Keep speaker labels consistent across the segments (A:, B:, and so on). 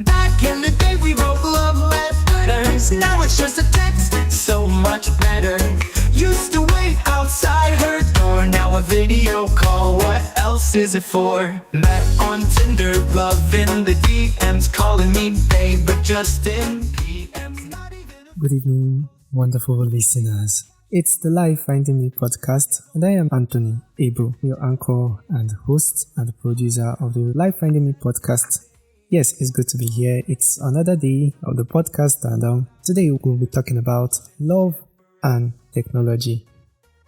A: Back in the day we wrote love letters. Now it's just a text, so much better. Used to wait outside her door, now a video call, what else is it for? Met on Tinder, love in the DMs, calling me babe, but just in PMs, not even a...
B: Good evening, wonderful listeners. It's the Life Finding Me podcast, and I am Anthony Abel, your anchor and host and producer of the Life Finding Me podcast. Yes, it's good to be here. It's another day of the podcast, and today we'll be talking about love and technology.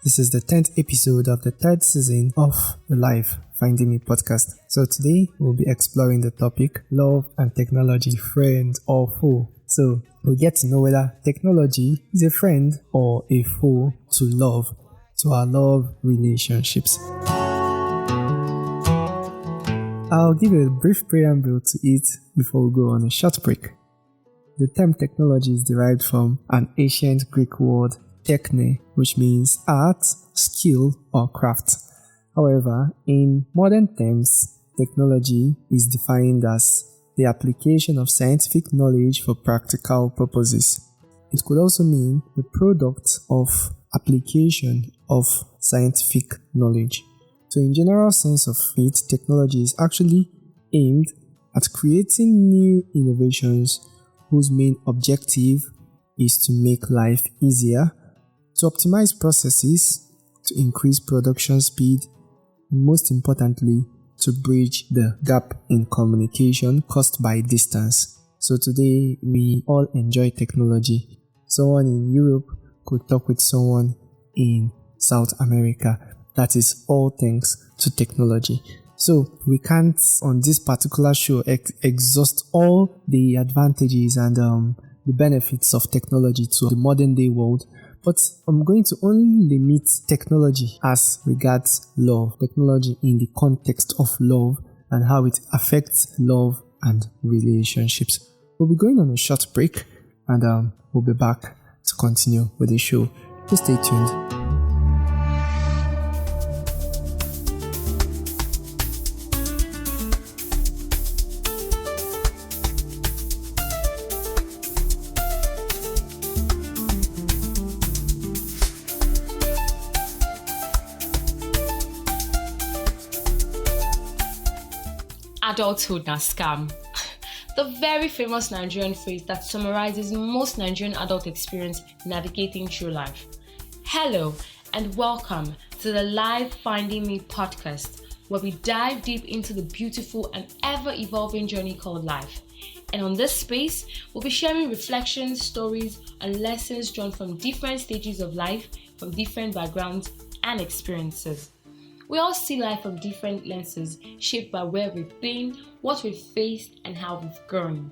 B: This is the 10th episode of the third season of the Life Finding Me podcast. So today we'll be exploring the topic love and technology, friend or foe. So we'll get to know whether technology is a friend or a foe to love, to our love relationships. I'll give a brief preamble to it before we go on a short break. The term technology is derived from an ancient Greek word techne, which means art, skill, or craft. However, in modern terms, technology is defined as the application of scientific knowledge for practical purposes. It could also mean the product of application of scientific knowledge. So in general sense of it, technology is actually aimed at creating new innovations whose main objective is to make life easier, to optimize processes, to increase production speed, and most importantly, to bridge the gap in communication caused by distance. So today, we all enjoy technology. Someone in Europe could talk with someone in South America. That is all thanks to technology. So we can't, on this particular show, exhaust all the advantages and the benefits of technology to the modern day world. But I'm going to only limit technology as regards love, technology in the context of love and how it affects love and relationships. We'll be going on a short break and we'll be back to continue with the show. Please stay tuned.
C: Adulthood na scam. The very famous Nigerian phrase that summarizes most Nigerian adult experience navigating through life. Hello and welcome to the Life Finding Me podcast, where we dive deep into the beautiful and ever-evolving journey called life. And on this space, we'll be sharing reflections, stories, and lessons drawn from different stages of life, from different backgrounds and experiences. We all see life from different lenses, shaped by where we've been, what we've faced, and how we've grown.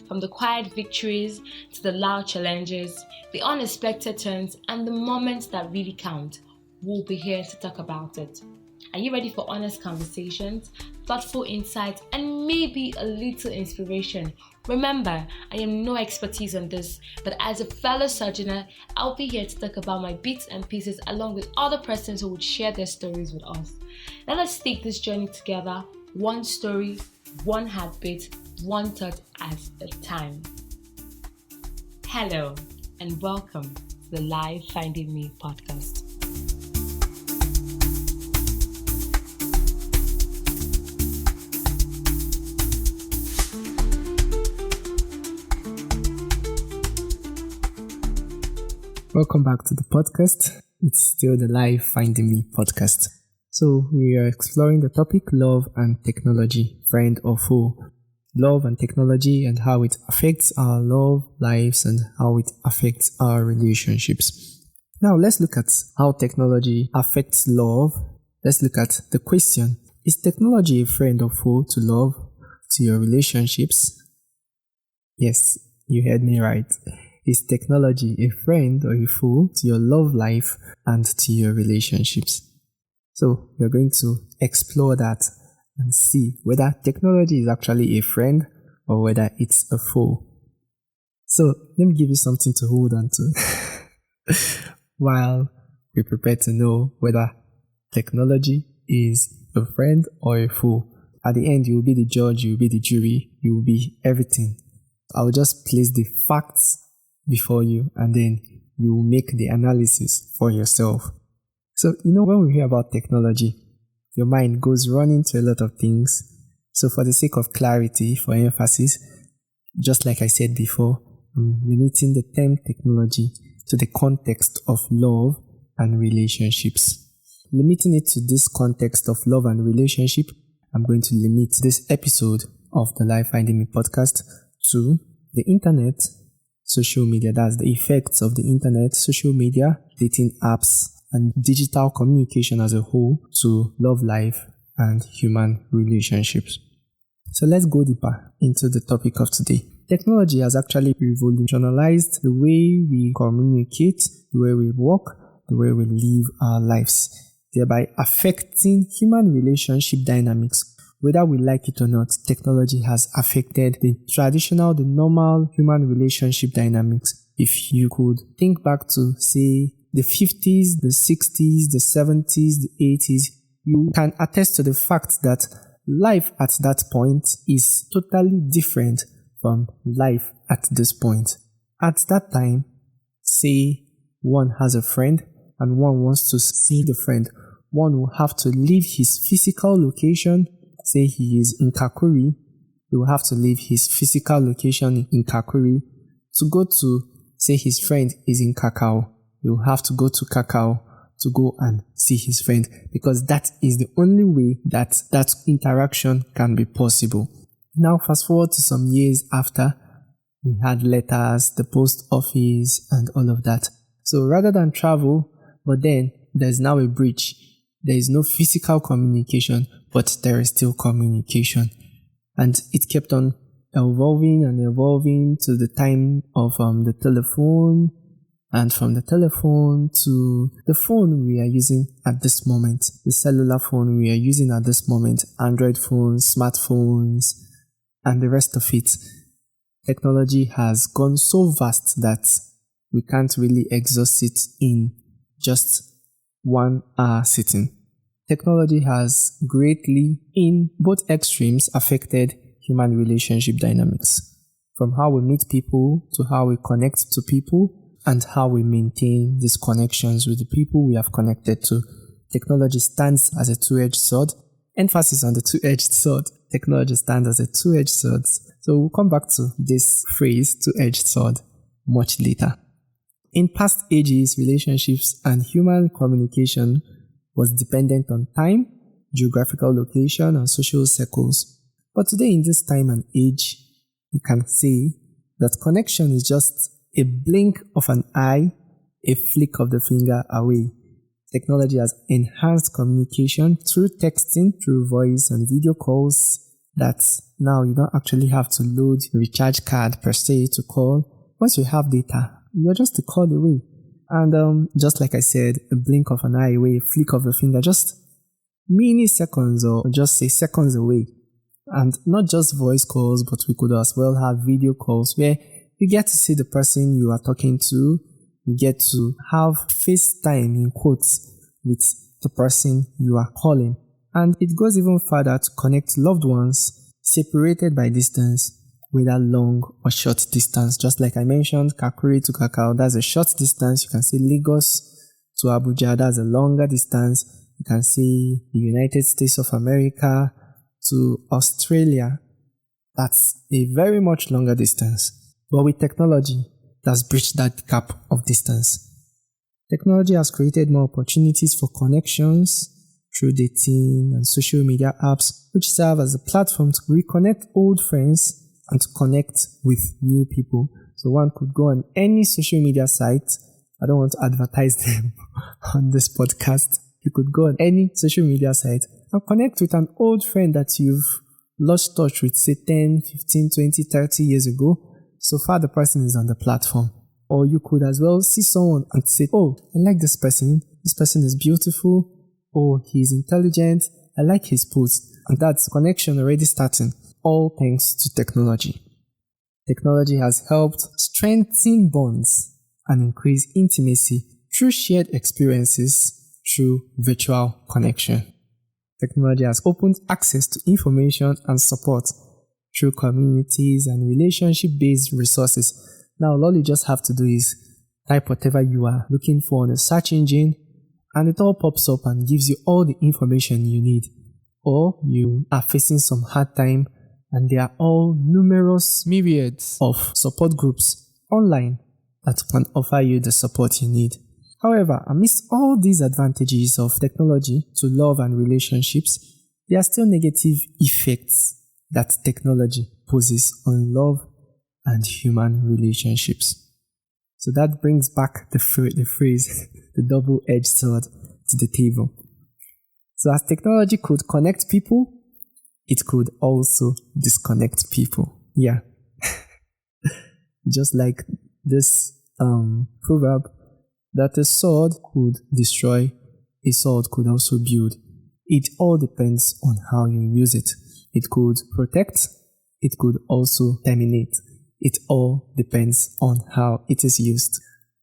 C: From the quiet victories to the loud challenges, the unexpected turns, and the moments that really count, we'll be here to talk about it. Are you ready for honest conversations, thoughtful insights, and maybe a little inspiration? Remember, I am no expertise on this, but as a fellow sojourner, I'll be here to talk about my bits and pieces along with other persons who would share their stories with us. Let us take this journey together, one story, one heartbeat, one thought at a time. Hello, and welcome to the Life Finding Me podcast.
B: Welcome back to the podcast. It's still the Life Finding Me podcast. So we are exploring the topic love and technology, friend or foe. Love and technology and how it affects our love lives and how it affects our relationships. Now let's look at how technology affects love. Let's look at the question: is technology a friend or foe to love, to your relationships? Yes, you heard me right. Is technology a friend or a foe to your love life and to your relationships? So we're going to explore that and see whether technology is actually a friend or whether it's a foe. So let me give you something to hold on to while we prepare to know whether technology is a friend or a foe. At the end, you will be the judge, you will be the jury, you will be everything. I will just place the facts before you and then you will make the analysis for yourself. So, when we hear about technology, your mind goes running to a lot of things. So for the sake of clarity, for emphasis, just like I said before, I'm limiting the term technology to the context of love and relationships. Limiting it to this context of love and relationship, I'm going to limit this episode of the Life Finding Me podcast to the internet, social media. That's the effects of the internet, social media, dating apps, and digital communication as a whole to love life and human relationships. So let's go deeper into the topic of today. Technology has actually revolutionized the way we communicate, the way we work, the way we live our lives, thereby affecting human relationship dynamics. Whether we like it or not, technology has affected the normal human relationship dynamics. If you could think back to, say, the 50s, the 60s, the 70s, the 80s, you can attest to the fact that life at that point is totally different from life at this point. At that time, say one has a friend and one wants to see the friend. One will have to leave his physical location. Say he is in Kakuri, he will have to leave his physical location in Kakuri to go to, say his friend is in Kakao. He will have to go to Kakao to go and see his friend, because that is the only way that interaction can be possible. Now fast forward to some years after, we had letters, the post office and all of that. So rather than travel, but then there's now a bridge. There is no physical communication, but there is still communication. And it kept on evolving and evolving to the time of the telephone, and from the telephone to the phone we are using at this moment, the cellular phone we are using at this moment, Android phones, smartphones, and the rest of it. Technology has gone so vast that we can't really exhaust it in just 1 hour sitting. Technology has greatly, in both extremes, affected human relationship dynamics. From how we meet people to how we connect to people and how we maintain these connections with the people we have connected to. Technology stands as a two-edged sword. Emphasis on the two-edged sword. Technology stands as a two-edged sword. So we'll come back to this phrase, two-edged sword, much later. In past ages, relationships and human communication was dependent on time, geographical location, and social circles. But today, in this time and age, you can say that connection is just a blink of an eye, a flick of the finger away. Technology has enhanced communication through texting, through voice and video calls, that now you don't actually have to load a recharge card per se to call. Once you have data, you're just a call away. And just like I said, a blink of an eye away, a flick of the finger, just milliseconds or just say seconds away. And not just voice calls, but we could as well have video calls where you get to see the person you are talking to. You get to have FaceTime in quotes with the person you are calling. And it goes even further to connect loved ones separated by distance, whether long or short distance. Just like I mentioned, Kakuri to Kakao, that's a short distance. You can say Lagos to Abuja, that's a longer distance. You can say the United States of America to Australia, that's a very much longer distance. But with technology, that's bridged that gap of distance. Technology has created more opportunities for connections through dating and social media apps, which serve as a platform to reconnect old friends and to connect with new people. So one could go on any social media site. I don't want to advertise them on this podcast. You could go on any social media site and connect with an old friend that you've lost touch with, say 10, 15, 20, 30 years ago. So far the person is on the platform. Or you could as well see someone and say, oh, I like this person. This person is beautiful. Oh, he's intelligent. I like his post. And that's connection already starting. All thanks to technology. Technology has helped strengthen bonds and increase intimacy through shared experiences through virtual connection. Technology has opened access to information and support through communities and relationship-based resources. Now, all you just have to do is type whatever you are looking for on a search engine, and it all pops up and gives you all the information you need. Or you are facing some hard time, and there are all numerous myriads of support groups online that can offer you the support you need. However, amidst all these advantages of technology to love and relationships, there are still negative effects that technology poses on love and human relationships. So that brings back the phrase, the double-edged sword, to the table. So as technology could connect people, it could also disconnect people. Yeah. Just like this proverb, that a sword could destroy, a sword could also build. It all depends on how you use it. It could protect, it could also terminate. It all depends on how it is used.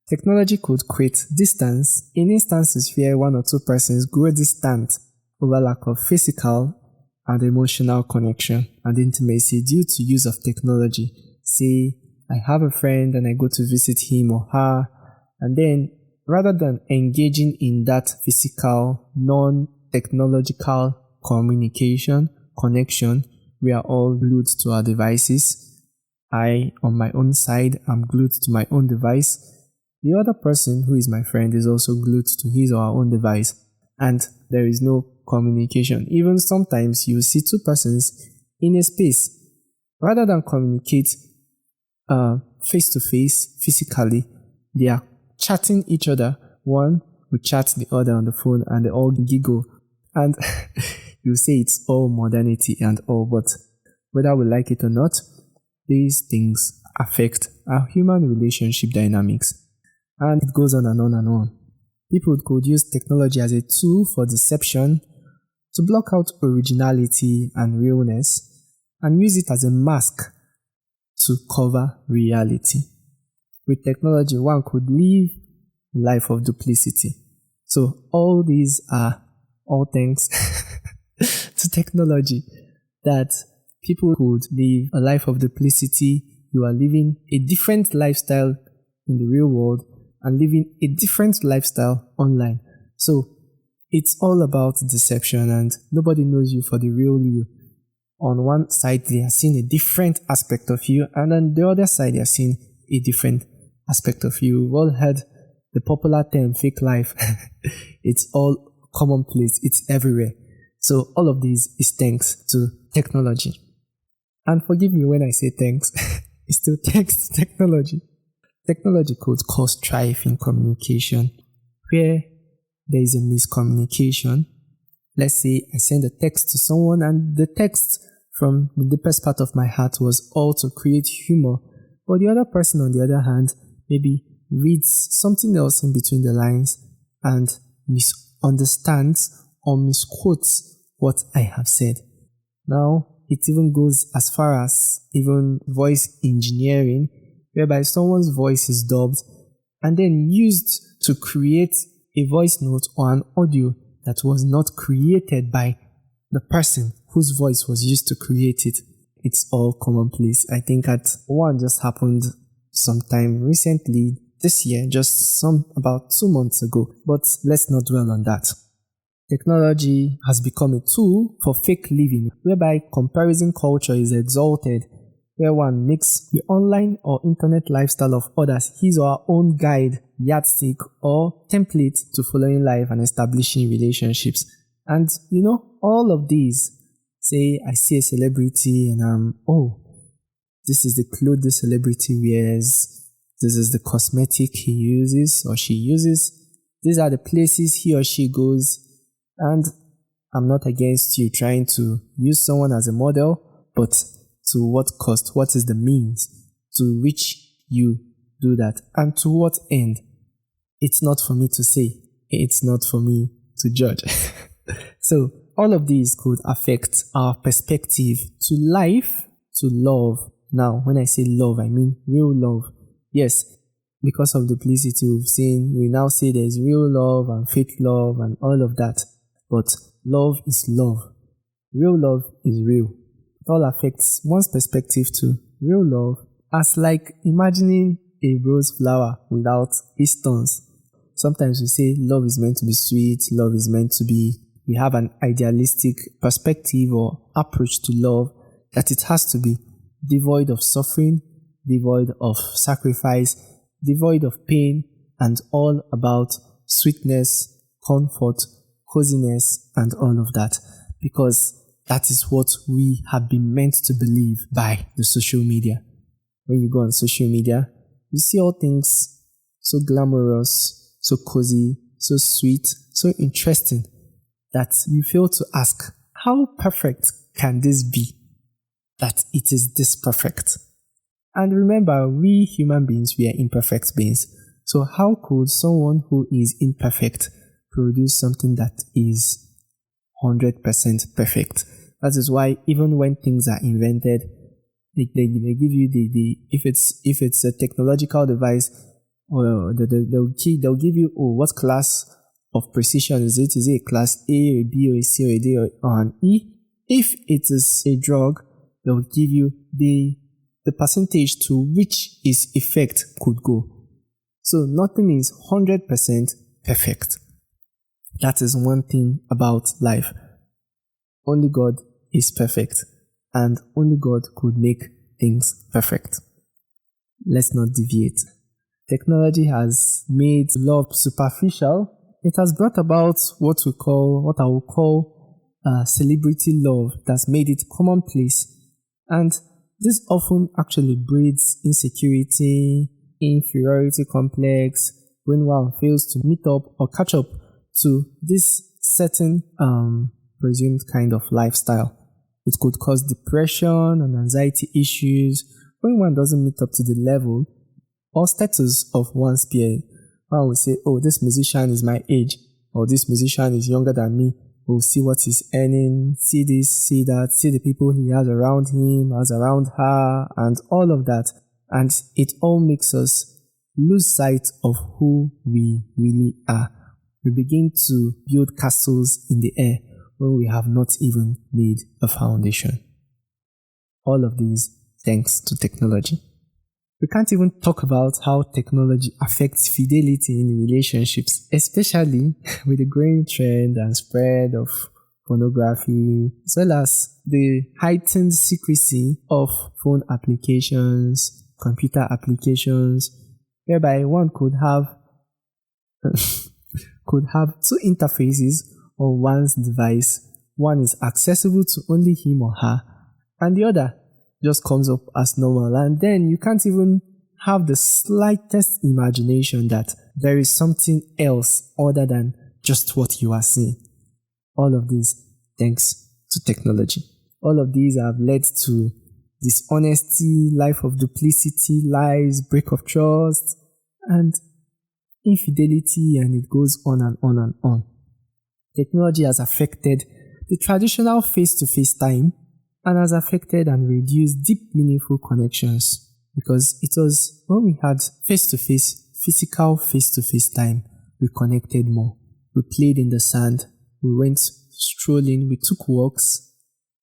B: Technology could create distance in instances where one or two persons grow distant over lack of physical and emotional connection and intimacy due to use of technology. Say, I have a friend and I go to visit him or her, and then rather than engaging in that physical, non-technological connection, we are all glued to our devices. I, on my own side, am glued to my own device. The other person who is my friend is also glued to his or her own device, and there is no communication. Even sometimes you see two persons in a space. Rather than communicate face to face, physically, they are chatting each other. One will chat the other on the phone and they all giggle. And you say it's all modernity and all, but whether we like it or not, these things affect our human relationship dynamics. And it goes on and on and on. People could use technology as a tool for deception, to block out originality and realness, and use it as a mask to cover reality. With technology, one could live a life of duplicity. So all these are all thanks to technology, that people could live a life of duplicity. You are living a different lifestyle in the real world and living a different lifestyle online. So it's all about deception, and nobody knows you for the real you. On one side, they are seeing a different aspect of you, and on the other side, they are seeing a different aspect of you. We've all heard the popular term fake life. It's all commonplace. It's everywhere. So all of this is thanks to technology. And forgive me when I say thanks. It's still thanks to technology. Technology could cause strife in communication, where there is a miscommunication. Let's say I send a text to someone and the text from the deepest part of my heart was all to create humor, but the other person, on the other hand, maybe reads something else in between the lines and misunderstands or misquotes what I have said. Now, it even goes as far as even voice engineering, whereby someone's voice is dubbed and then used to create a voice note or an audio that was not created by the person whose voice was used to create it. It's all commonplace. I think one just happened sometime recently this year, just about 2 months ago, but let's not dwell on that. Technology has become a tool for fake living, whereby comparison culture is exalted, where one makes the online or internet lifestyle of others his or her own guide, yardstick, or template to following life and establishing relationships. And all of these, say I see a celebrity and this is the clothes the celebrity wears, this is the cosmetic he uses or she uses, these are the places he or she goes, and I'm not against you trying to use someone as a model, but to what cost? What is the means to which you do that? And to what end? It's not for me to say. It's not for me to judge. So all of these could affect our perspective to life, to love. Now, when I say love, I mean real love. Yes, because of duplicity we now say there's real love and fake love and all of that. But love is love. Real love is real. It all affects one's perspective too. Real love as like imagining a rose flower without its thorns. Sometimes we say love is meant to be sweet, love is meant to be, we have an idealistic perspective or approach to love that it has to be devoid of suffering, devoid of sacrifice, devoid of pain, and all about sweetness, comfort, coziness, and all of that. Because that is what we have been meant to believe by the social media. When you go on social media, you see all things so glamorous, so cozy, so sweet, so interesting that you fail to ask, how perfect can this be that it is this perfect? And remember, we human beings, we are imperfect beings. So how could someone who is imperfect produce something that is 100% perfect? That is why even when things are invented, they give you if it's a technological device, or they'll give you, what class of precision is it? Is it a class A, a B, or a C, or a D, or an E? If it is a drug, they'll give you the percentage to which its effect could go. So nothing is 100% perfect. That is one thing about life. Only God is perfect, and only God could make things perfect. Let's not deviate. Technology has made love superficial. It has brought about what I will call celebrity love. That's made it commonplace. And this often actually breeds insecurity, inferiority complex, when one fails to meet up or catch up to this certain presumed kind of lifestyle. It could cause depression and anxiety issues when one doesn't meet up to the level or status of one's peer. One will say, oh, this musician is my age, or this musician is younger than me. We'll see what he's earning, see this, see that, see the people he has around him, has around her, and all of that. And it all makes us lose sight of who we really are. We begin to build castles in the air when we have not even laid a foundation. All of these thanks to technology. We can't even talk about how technology affects fidelity in relationships, especially with the growing trend and spread of pornography, as well as the heightened secrecy of phone applications, computer applications, whereby one could have two interfaces on one's device. One is accessible to only him or her, and the other just comes up as normal. And then you can't even have the slightest imagination that there is something else other than just what you are seeing. All of this thanks to technology. All of these have led to dishonesty, life of duplicity, lies, break of trust, and infidelity, and it goes on and on and on. Technology has affected the traditional face-to-face time and has affected and reduced deep, meaningful connections, because it was when we had face-to-face, physical face-to-face time, we connected more. We played in the sand, we went strolling, we took walks,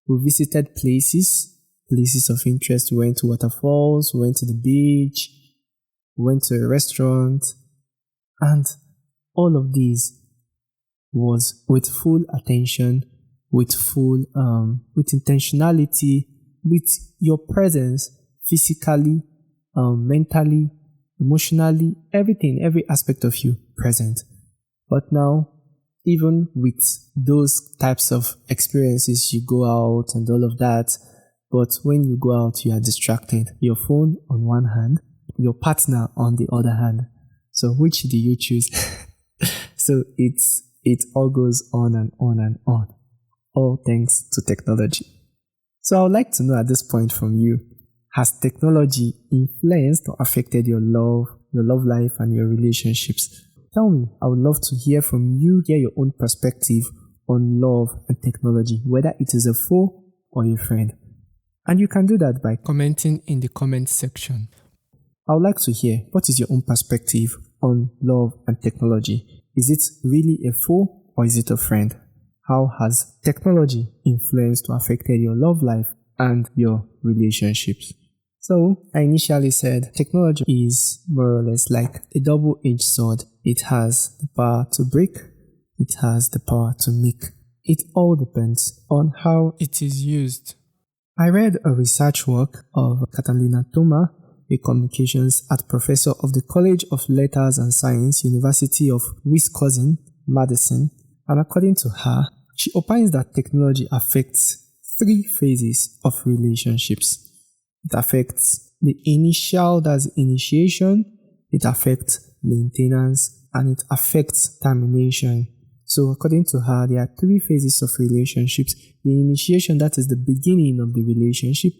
B: we visited places of interest. We went to waterfalls, we went to the beach, we went to a restaurant, and all of these was with full attention, with full, with intentionality, with your presence physically, mentally, emotionally, everything, every aspect of you present. But now, even with those types of experiences, you go out and all of that, but when you go out, you are distracted. Your phone on one hand, your partner on the other hand. So which do you choose? So it all goes on and on and on. All thanks to technology. So I would like to know at this point from you, has technology influenced or affected your love life, and your relationships? Tell me, I would love to hear from you, hear your own perspective on love and technology, whether it is a foe or a friend. And you can do that by commenting in the comment section. I would like to hear, what is your own perspective on love and technology? Is it really a foe or is it a friend? how has technology influenced or affected your love life and your relationships? So, I initially said technology is more or less like a double-edged sword. It has the power to break, it has the power to make. It all depends on how it is used. I read a research work of Catalina Toma, a communications art professor of the College of Letters and Science, University of Wisconsin-Madison, and according to her, she opines that technology affects 3 phases of relationships. It affects the initial, that's initiation, it affects maintenance, and it affects termination. So according to her, there are 3 phases of relationships. The initiation, that is the beginning of the relationship,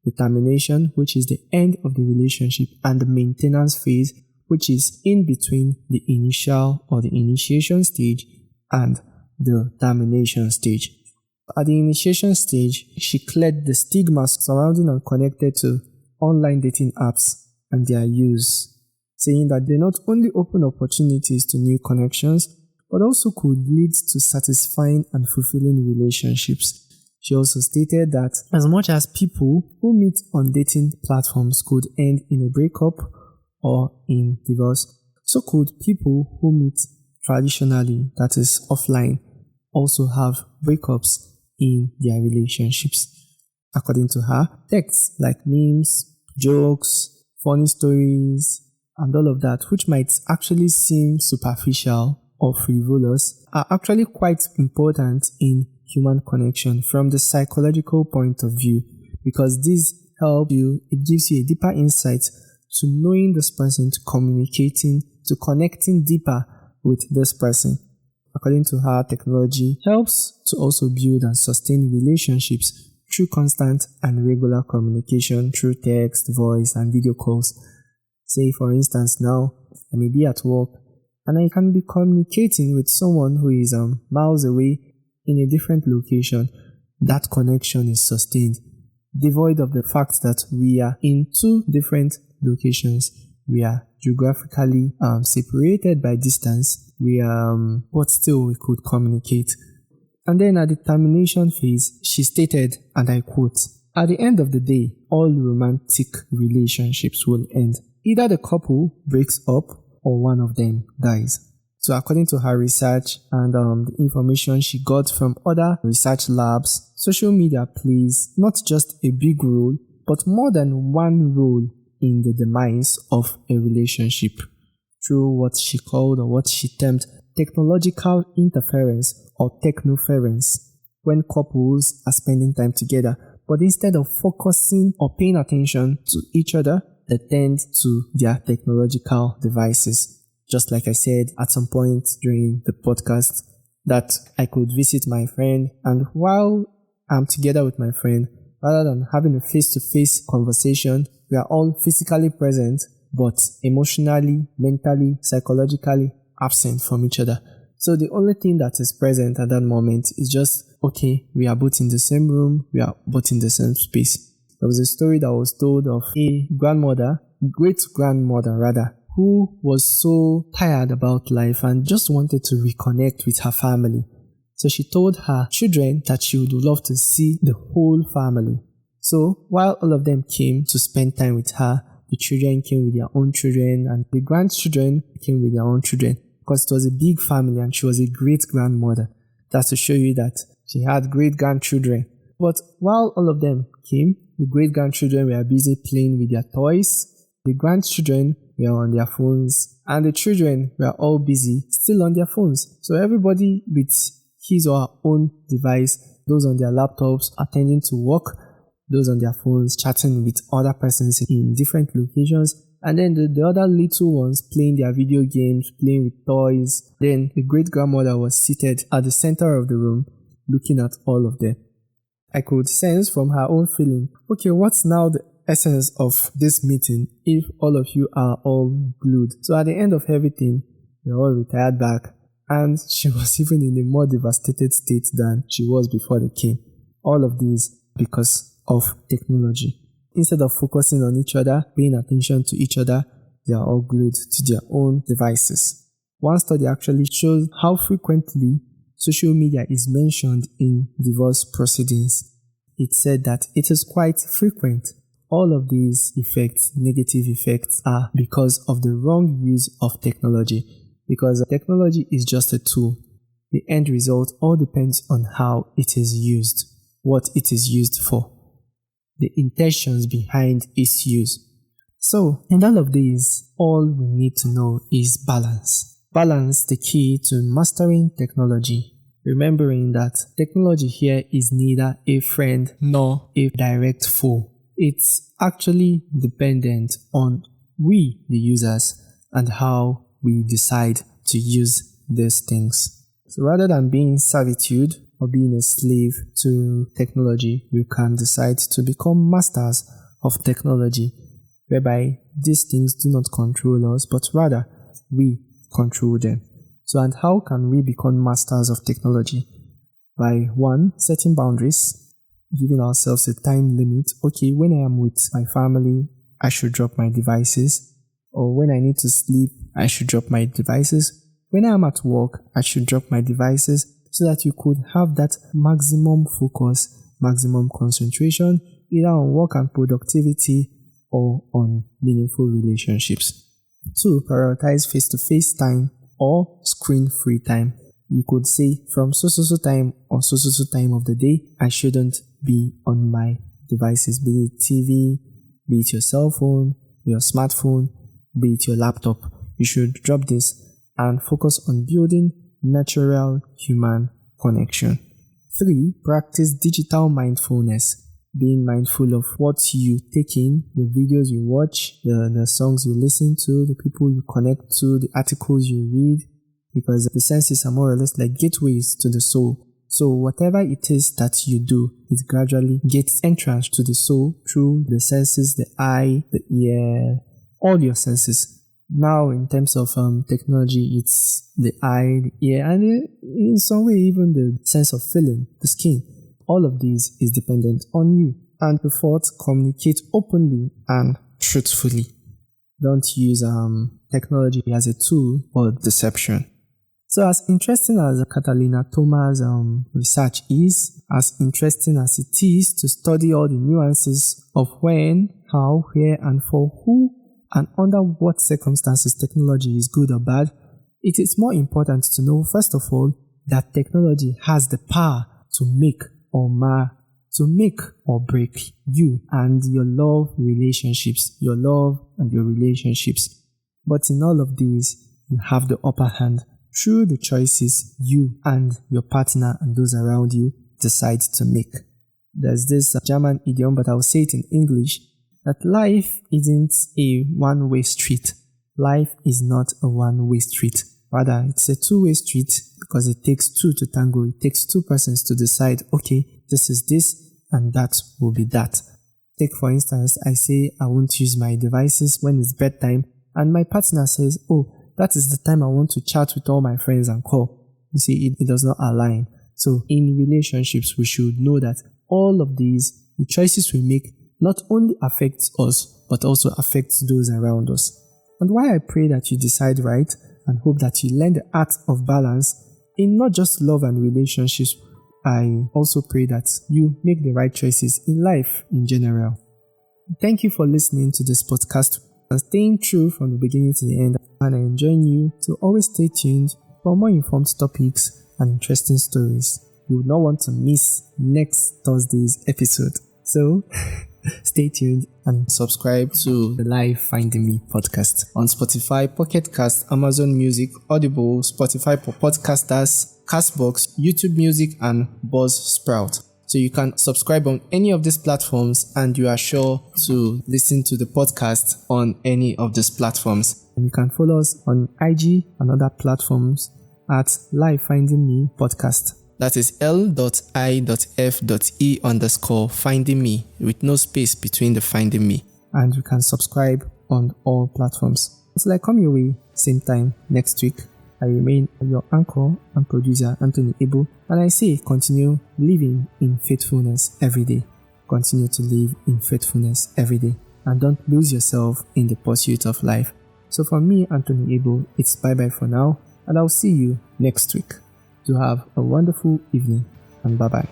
B: the termination, which is the end of the relationship, and the maintenance phase, which is in between the initial or the initiation stage and the termination stage. At the initiation stage, she cleared the stigma surrounding and connected to online dating apps and their use, saying that they not only open opportunities to new connections, but also could lead to satisfying and fulfilling relationships. She also stated that as much as people who meet on dating platforms could end in a breakup or in divorce, so could people who meet traditionally, that is offline, also have breakups in their relationships. According to her, texts like memes, jokes, funny stories, and all of that, which might actually seem superficial or frivolous, are actually quite important in human connection from the psychological point of view, because this helps you, it gives you a deeper insight to knowing this person, to communicating, to connecting deeper with this person. According to her, technology helps to also build and sustain relationships through constant and regular communication through text, voice, and video calls. Say, for instance, now I may be at work and I can be communicating with someone who is miles away in a different location. That connection is sustained, devoid of the fact that we are in 2 different locations. We are geographically separated by distance. But still we could communicate. And then at the termination phase, she stated, and I quote, "At the end of the day, all romantic relationships will end. Either the couple breaks up or one of them dies." So according to her research and the information she got from other research labs, social media plays not just a big role, but more than one role in the demise of a relationship through what she called or what she termed technological interference or technoference, when couples are spending time together, but instead of focusing or paying attention to each other, they tend to their technological devices. Just like I said at some point during the podcast, that I could visit my friend, and while I'm together with my friend, rather than having a face-to-face conversation, we are all physically present, but emotionally, mentally, psychologically absent from each other. So the only thing that is present at that moment is just, okay, we are both in the same room, we are both in the same space. There was a story that was told of a great-grandmother rather, who was so tired about life and just wanted to reconnect with her family. So she told her children that she would love to see the whole family. So while all of them came to spend time with her, the children came with their own children and the grandchildren came with their own children, because it was a big family and she was a great-grandmother. That's to show you that she had great-grandchildren. But while all of them came, the great-grandchildren were busy playing with their toys, the grandchildren were on their phones, and the children were all busy still on their phones. So everybody with his or her own device, those on their laptops attending to work, those on their phones chatting with other persons in different locations, and then the other little ones playing their video games, playing with toys. Then the great-grandmother was seated at the center of the room looking at all of them. I could sense from her own feeling, okay, what's now the essence of this meeting if all of you are all glued? So at the end of everything, they all retired back, and she was even in a more devastated state than she was before they came. All of these because of technology. Instead of focusing on each other, paying attention to each other, they are all glued to their own devices. One study actually shows how frequently social media is mentioned in divorce proceedings. It said that it is quite frequent. All of these effects, negative effects, are because of the wrong use of technology. Because technology is just a tool. The end result all depends on how it is used, what it is used for, the intentions behind its use. So, in all of these, all we need to know is balance. Balance, the key to mastering technology. Remembering that technology here is neither a friend nor a direct foe. It's actually dependent on we, the users, and how we decide to use these things. So rather than being servitude or being a slave to technology, we can decide to become masters of technology, whereby these things do not control us, but rather we control them. So, and how can we become masters of technology? By 1, setting boundaries, giving ourselves a time limit. Okay, when I am with my family, I should drop my devices. Or when I need to sleep, I should drop my devices. When I am at work, I should drop my devices, so that you could have that maximum focus, maximum concentration, either on work and productivity or on meaningful relationships. 2, prioritize face-to-face time or screen-free time. You could say from so time or so time of the day, I shouldn't be on my devices, be it TV, be it your cell phone, your smartphone, be it your laptop. You should drop this and focus on building natural human connection. 3, practice digital mindfulness. Being mindful of what you take in, the videos you watch, the songs you listen to, the people you connect to, the articles you read, because the senses are more or less like gateways to the soul. So whatever it is that you do, it gradually gets entrance to the soul through the senses, the eye, the ear, all your senses. Now, in terms of technology, it's the eye, the ear, and in some way even the sense of feeling, the skin. All of these is dependent on you. And the 4th, communicate openly and truthfully. Don't use technology as a tool for deception. So as interesting as Catalina Thomas' research is, as interesting as it is to study all the nuances of when, how, where, and for who, and under what circumstances technology is good or bad, it is more important to know, first of all, that technology has the power to make or mar, to make or break you and your love relationships, your love and your relationships. But in all of these, you have the upper hand through the choices you and your partner and those around you decide to make. There's this German idiom, but I'll say it in English, that life isn't a one-way street. Life is not a one-way street. Rather, it's a two-way street because it takes two to tango. It takes two persons to decide, okay, this is this and that will be that. Take, for instance, I say I won't use my devices when it's bedtime and my partner says, oh, that is the time I want to chat with all my friends and call. You see, it does not align. So in relationships, we should know that all of these, the choices we make, not only affects us, but also affects those around us. And why I pray that you decide right and hope that you learn the art of balance in not just love and relationships, I also pray that you make the right choices in life in general. Thank you for listening to this podcast and staying true from the beginning to the end, and I enjoin you to always stay tuned for more informed topics and interesting stories. You will not want to miss next Thursday's episode. So, stay tuned and subscribe to the Life Finding Me podcast on Spotify, Pocket Cast, Amazon Music, Audible, Spotify for Podcasters, Castbox, YouTube Music, and Buzzsprout. So you can subscribe on any of these platforms and you are sure to listen to the podcast on any of these platforms. And you can follow us on IG and other platforms at Life Finding Me podcast. That is L.I.F.E_Finding Me with no space between the Finding Me. And you can subscribe on all platforms. Until I come your way, same time next week, I remain your anchor and producer, Anthony Ebo, and I say continue living in faithfulness every day. Continue to live in faithfulness every day. And don't lose yourself in the pursuit of life. So for me, Anthony Ebo, it's bye-bye for now, and I'll see you next week. Do have a wonderful evening, and bye-bye.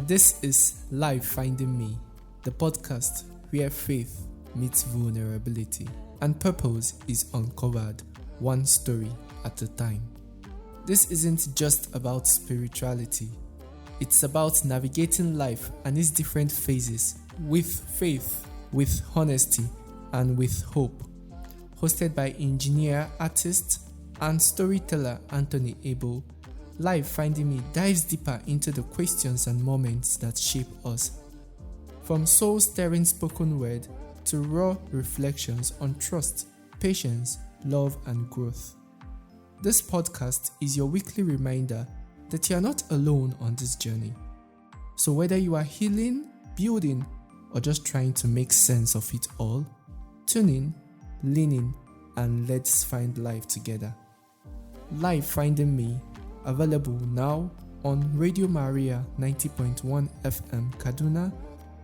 B: This is Life Finding Me, the podcast where faith meets vulnerability and purpose is uncovered one story at a time. This isn't just about spirituality. It's about navigating life and its different phases with faith, with honesty, and with hope. Hosted by engineer, artist, and storyteller Anthony Abel, Life Finding Me dives deeper into the questions and moments that shape us. From soul-stirring spoken word to raw reflections on trust, patience, love, and growth. This podcast is your weekly reminder that you are not alone on this journey. So whether you are healing, building, or just trying to make sense of it all, tune in, lean in, and let's find life together. Life Finding Me, available now on Radio Maria 90.1 FM Kaduna,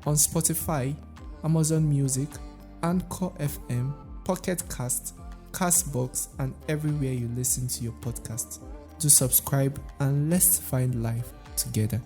B: on Spotify, Amazon Music, Anchor FM, Pocket Cast, Castbox, and everywhere you listen to your podcast. Do subscribe and let's find life together.